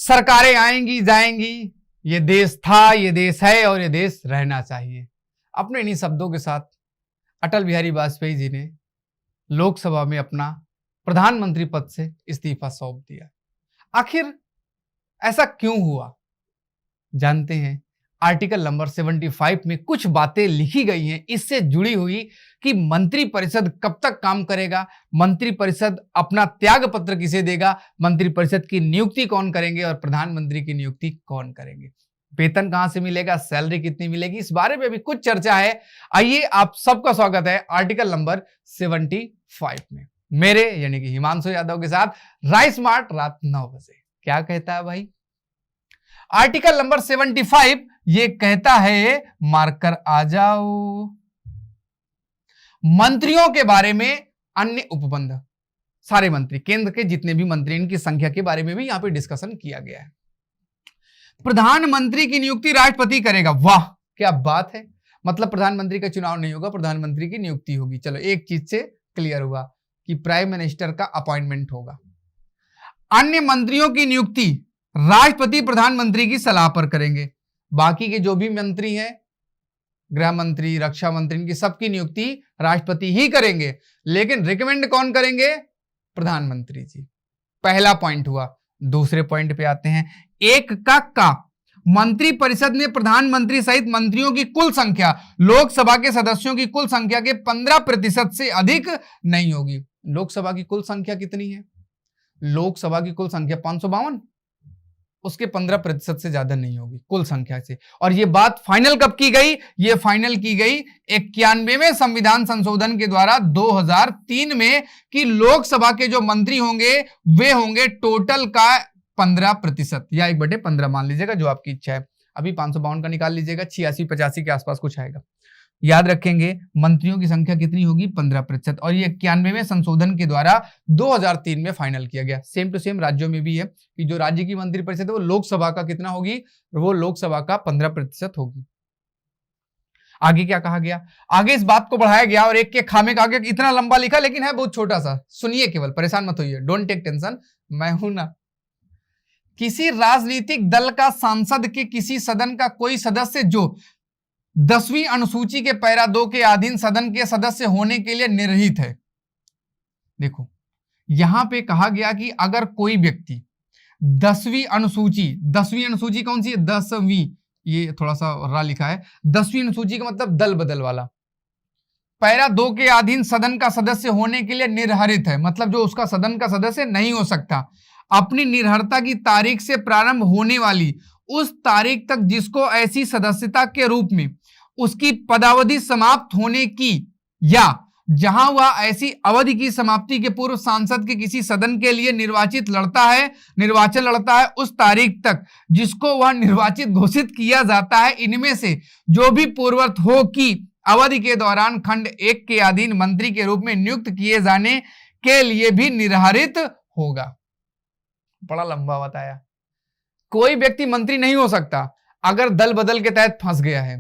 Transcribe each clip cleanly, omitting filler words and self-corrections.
सरकारें आएंगी जाएंगी, ये देश था, ये देश है और ये देश रहना चाहिए। अपने इन्हीं शब्दों के साथ अटल बिहारी वाजपेयी जी ने लोकसभा में अपना प्रधानमंत्री पद से इस्तीफा सौंप दिया। आखिर ऐसा क्यों हुआ, जानते हैं। आर्टिकल नंबर 75 में कुछ बातें लिखी गई हैं इससे जुड़ी हुई कि मंत्रिपरिषद कब तक काम करेगा, मंत्रिपरिषद अपना त्याग पत्र किसे देगा, मंत्रिपरिषद की नियुक्ति कौन करेंगे और प्रधानमंत्री की नियुक्ति कौन करेंगे, वेतन कहां से मिलेगा, सैलरी कितनी मिलेगी, इस बारे में भी कुछ चर्चा है। आइए, आप सबका स्वागत है आर्टिकल नंबर 75 में, मेरे यानी कि हिमांशु यादव के साथ राइस स्मार्ट रात 9 बजे। क्या कहता है भाई आर्टिकल नंबर 75? ये कहता है, मार्कर आ जाओ, मंत्रियों के बारे में अन्य उपबंध, सारे मंत्री, केंद्र के जितने भी मंत्री, इनकी संख्या के बारे में भी यहां पे डिस्कशन किया गया है। प्रधानमंत्री की नियुक्ति राष्ट्रपति करेगा। वाह क्या बात है, मतलब प्रधानमंत्री का चुनाव नहीं होगा, प्रधानमंत्री की नियुक्ति होगी। चलो एक चीज से क्लियर हुआ कि प्राइम मिनिस्टर का अपॉइंटमेंट होगा। अन्य मंत्रियों की नियुक्ति राष्ट्रपति प्रधानमंत्री की सलाह पर करेंगे। बाकी के जो भी मंत्री हैं, गृह मंत्री, रक्षा मंत्री, इनकी सबकी नियुक्ति राष्ट्रपति ही करेंगे, लेकिन रिकमेंड कौन करेंगे? प्रधानमंत्री जी। पहला पॉइंट हुआ। दूसरे पॉइंट पे आते हैं। एक का मंत्री परिषद में प्रधानमंत्री सहित मंत्रियों की कुल संख्या लोकसभा के सदस्यों की कुल संख्या के 15% से अधिक नहीं होगी। लोकसभा की कुल संख्या कितनी है? लोकसभा की कुल संख्या 552, उसके 15% से ज्यादा नहीं होगी कुल संख्या से। और ये बात फाइनल कब की गई? ये फाइनल की गई 91वें संविधान संशोधन के द्वारा 2003 में, कि लोकसभा के जो मंत्री होंगे वे होंगे टोटल का 15% या 1/15 मान लीजिएगा, जो आपकी इच्छा है। अभी 552 का निकाल लीजिएगा, 86-85 के आसपास कुछ आएगा। याद रखेंगे मंत्रियों की संख्या कितनी होगी? 15%। और ये 91वें संशोधन के द्वारा 2003 में फाइनल किया गया। सेम टू सेम राज्यों में भी है कि जो राज्य की मंत्रिपरिषद है वो लोकसभा का कितना होगी? वो लोकसभा का 15% होगी। आगे क्या कहा गया? आगे इस बात को बढ़ाया गया और एक के खामे का आगे इतना लंबा लिखा, लेकिन है बहुत छोटा सा। सुनिए, केवल परेशान मत होइए, डोंट टेक टेंशन, मैं हूं ना। किसी राजनीतिक दल का सांसद के किसी सदन का कोई सदस्य जो 10वीं अनुसूची के पैरा 2 के अधीन सदन के सदस्य होने के लिए निर्हित है। देखो यहां पे कहा गया कि अगर कोई व्यक्ति 10वीं अनुसूची कौन सी है? 10वीं, ये थोड़ा सा रा लिखा है। 10वीं अनुसूची का मतलब दल बदल वाला। पैरा 2 के अधीन सदन का सदस्य होने के लिए निर्धारित है, मतलब जो उसका सदन का सदस्य नहीं हो सकता। अपनी निर्भरता की तारीख से प्रारंभ होने वाली उस तारीख तक जिसको ऐसी सदस्यता के रूप में उसकी पदावधि समाप्त होने की, या जहां वह ऐसी अवधि की समाप्ति के पूर्व सांसद के किसी सदन के लिए निर्वाचन लड़ता है उस तारीख तक जिसको वह निर्वाचित घोषित किया जाता है, इनमें से जो भी पूर्ववत हो कि अवधि के दौरान खंड 1 के अधीन मंत्री के रूप में नियुक्त किए जाने के लिए भी निर्धारित होगा। बड़ा लंबा बताया। कोई व्यक्ति मंत्री नहीं हो सकता अगर दल बदल के तहत फंस गया है।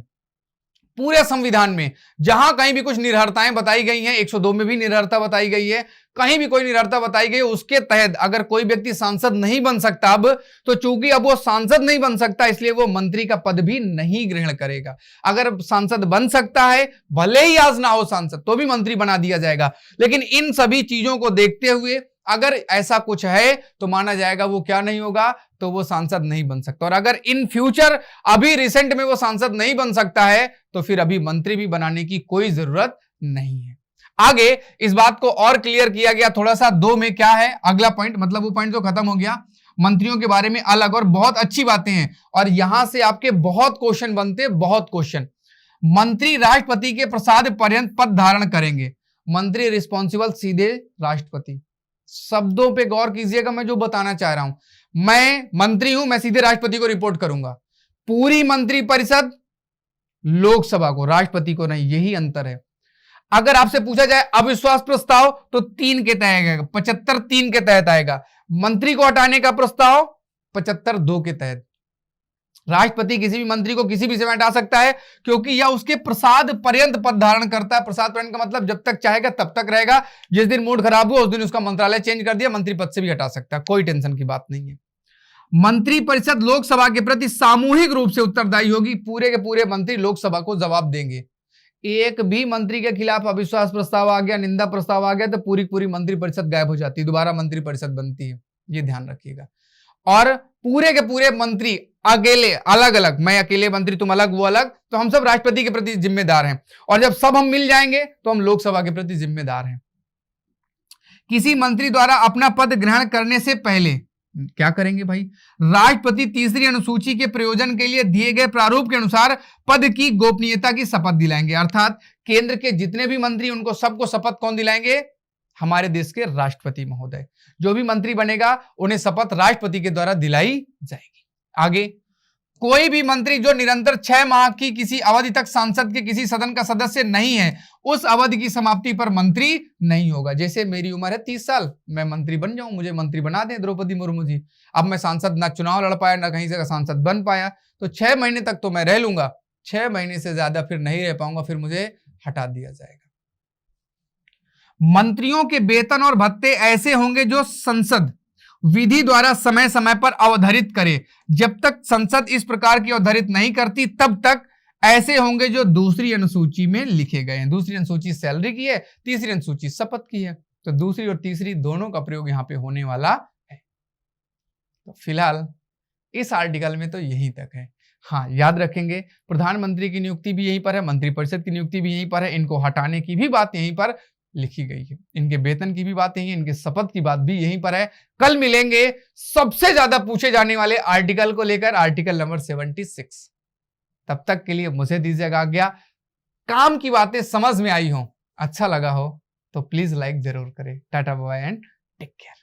पूरे संविधान में जहां कहीं भी कुछ निर्भरताएं बताई गई हैं, 102 में भी निर्भरता बताई गई है, कहीं भी कोई निर्भरता बताई गई है, उसके तहत अगर कोई व्यक्ति सांसद नहीं बन सकता अब, तो चूंकि अब वो सांसद नहीं बन सकता इसलिए वो मंत्री का पद भी नहीं ग्रहण करेगा। अगर सांसद बन सकता है, भले ही आज ना हो सांसद, तो भी मंत्री बना दिया जाएगा। लेकिन इन सभी चीजों को देखते हुए अगर ऐसा कुछ है तो माना जाएगा वो क्या नहीं होगा, तो वो सांसद नहीं बन सकता। और अगर इन फ्यूचर अभी रिसेंट में वो सांसद नहीं बन सकता है तो फिर अभी मंत्री भी बनाने की कोई जरूरत नहीं है। आगे इस बात को और क्लियर किया गया थोड़ा सा 2 में। क्या है अगला पॉइंट? मतलब वो पॉइंट तो खत्म हो गया। मंत्रियों के बारे में अलग और बहुत अच्छी बातें हैं और यहां से आपके बहुत क्वेश्चन बनते, बहुत क्वेश्चन। मंत्री राष्ट्रपति के प्रसाद पर्यंत पद धारण करेंगे। मंत्री रिस्पॉन्सिबल सीधे राष्ट्रपति। शब्दों पे गौर कीजिएगा, मैं जो बताना चाह रहा हूं, मैं मंत्री हूं, मैं सीधे राष्ट्रपति को रिपोर्ट करूंगा। पूरी मंत्री परिषद लोकसभा को, राष्ट्रपति को नहीं, यही अंतर है। अगर आपसे पूछा जाए अविश्वास प्रस्ताव तो 3 के तहत आएगा, 75(3) के तहत आएगा। मंत्री को हटाने का प्रस्ताव 75(2) के तहत। राष्ट्रपति किसी भी मंत्री को किसी भी समय हटा सकता है क्योंकि यह उसके प्रसाद पर्यंत पद धारण करता है। प्रसाद पर्यंत का मतलब जब तक चाहेगा तब तक रहेगा। जिस दिन मूड खराब हुआ उस दिन उसका मंत्रालय चेंज कर दिया, मंत्री पद से भी हटा सकता है, कोई टेंशन की बात नहीं है। मंत्रिपरिषद लोकसभा के प्रति सामूहिक रूप से उत्तरदायी होगी। पूरे के पूरे मंत्री लोकसभा को जवाब देंगे। एक भी मंत्री के खिलाफ अविश्वास प्रस्ताव आ गया, निंदा प्रस्ताव आ गया, तो पूरी पूरी मंत्रिपरिषद गायब हो जाती है, दोबारा मंत्रिपरिषद बनती है। ये ध्यान रखिएगा। और पूरे के पूरे मंत्री अकेले, अलग अलग, मैं अकेले मंत्री, तुम अलग, वो अलग, तो हम सब राष्ट्रपति के प्रति जिम्मेदार हैं। और जब सब हम मिल जाएंगे तो हम लोकसभा के प्रति जिम्मेदार हैं। किसी मंत्री द्वारा अपना पद ग्रहण करने से पहले क्या करेंगे भाई? राष्ट्रपति तीसरी अनुसूची के प्रयोजन के लिए दिए गए प्रारूप के अनुसार पद की गोपनीयता की शपथ दिलाएंगे। अर्थात केंद्र के जितने भी मंत्री, उनको सबको शपथ कौन दिलाएंगे? हमारे देश के राष्ट्रपति महोदय। जो भी मंत्री बनेगा उन्हें शपथ राष्ट्रपति के द्वारा दिलाई जाएगी। आगे, कोई भी मंत्री जो निरंतर 6 माह की किसी अवधि तक संसद के किसी सदन का सदस्य नहीं है, उस अवधि की समाप्ति पर मंत्री नहीं होगा। जैसे मेरी उम्र है 30 साल, मैं मंत्री बन जाऊं, मुझे मंत्री बना दें द्रौपदी मुर्मू जी। अब मैं सांसद, ना चुनाव लड़ पाया, ना कहीं से सांसद बन पाया, तो 6 महीने तक तो मैं रह लूंगा, 6 महीने से ज्यादा फिर नहीं रह पाऊंगा, फिर मुझे हटा दिया जाएगा। मंत्रियों के वेतन और भत्ते ऐसे होंगे जो संसद विधि द्वारा समय समय पर अवधारित करे। जब तक संसद इस प्रकार की अवधारित नहीं करती, तब तक ऐसे होंगे जो दूसरी अनुसूची में लिखे गए हैं। दूसरी अनुसूची सैलरी की है, तीसरी अनुसूची शपथ की है, तो दूसरी और तीसरी दोनों का प्रयोग यहां पे होने वाला है। तो फिलहाल इस आर्टिकल में तो यहीं तक है। हाँ, याद रखेंगे, प्रधानमंत्री की नियुक्ति भी यहीं पर है, मंत्रिपरिषद की नियुक्ति भी यहीं पर है, इनको हटाने की भी बात यहीं पर लिखी गई है, इनके वेतन की भी बात यही है, इनके शपथ की बात भी यहीं पर है। कल मिलेंगे सबसे ज्यादा पूछे जाने वाले आर्टिकल को लेकर, आर्टिकल नंबर 76। तब तक के लिए मुझे दीजिएगा आज्ञा। काम की बातें समझ में आई हो, अच्छा लगा हो तो प्लीज लाइक जरूर करें। Tata bye and take care.